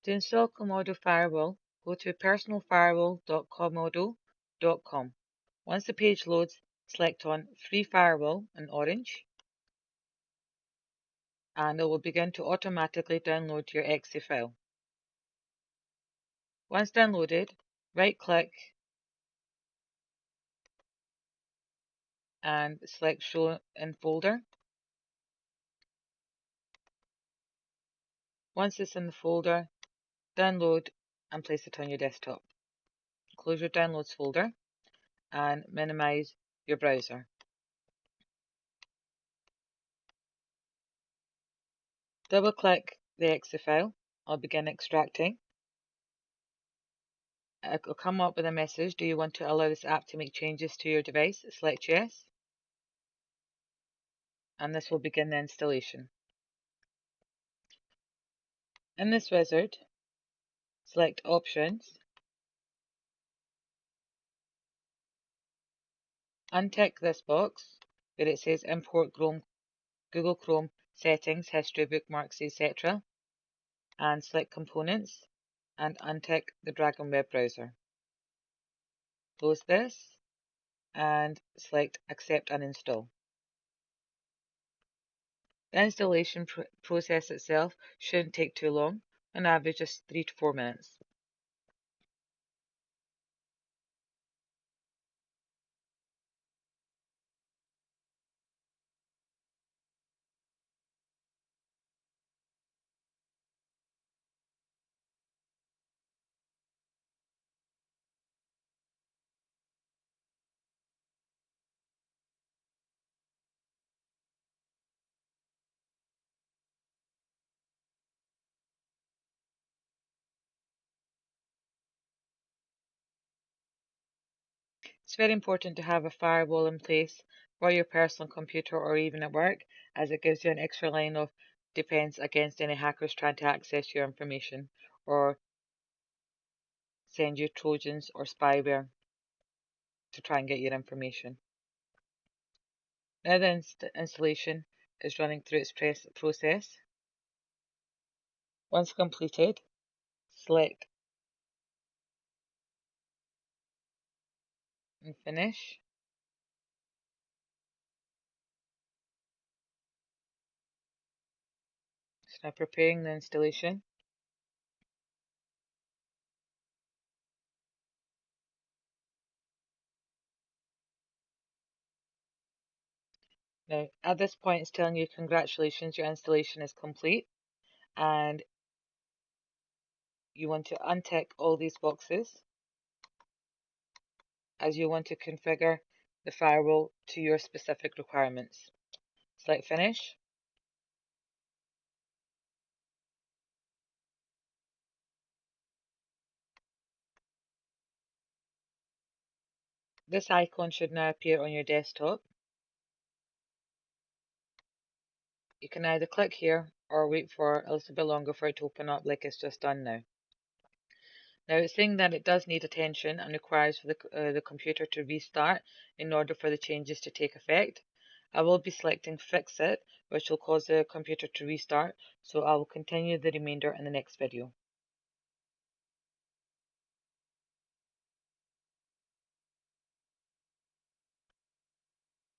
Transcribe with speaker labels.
Speaker 1: To install Comodo Firewall, go to personalfirewall.comodo.com. Once the page loads, select on Free Firewall in orange, and it will begin to automatically download your exe file. Once downloaded, right-click and select Show in Folder. Once it's in the folder, download and place it on your desktop. Close your Downloads folder and minimize your browser. Double-click the exe file. I'll begin extracting. It will come up with a message. Do you want to allow this app to make changes to your device? Select yes. And this will begin the installation. In this wizard, select Options. Untick this box where it says Import Google Chrome Settings, History, Bookmarks, etc. And select Components and untick the Dragon web browser. Close this and select Accept and Install. The installation process itself shouldn't take too long, on average just 3 to 4 minutes. It's very important to have a firewall in place for your personal computer or even at work, as it gives you an extra line of defense against any hackers trying to access your information or send you trojans or spyware to try and get your information. Now the installation is running through its process. Once completed, select and finish. It's now preparing the installation. Now, at this point, it's telling you congratulations, your installation is complete, and you want to untick all these boxes as you want to configure the firewall to your specific requirements. Select Finish. This icon should now appear on your desktop. You can either click here or wait for a little bit longer for it to open up like it's just done now. Now it's saying that it does need attention and requires for the computer to restart in order for the changes to take effect. I will be selecting Fix It, which will cause the computer to restart, so I will continue the remainder in the next video.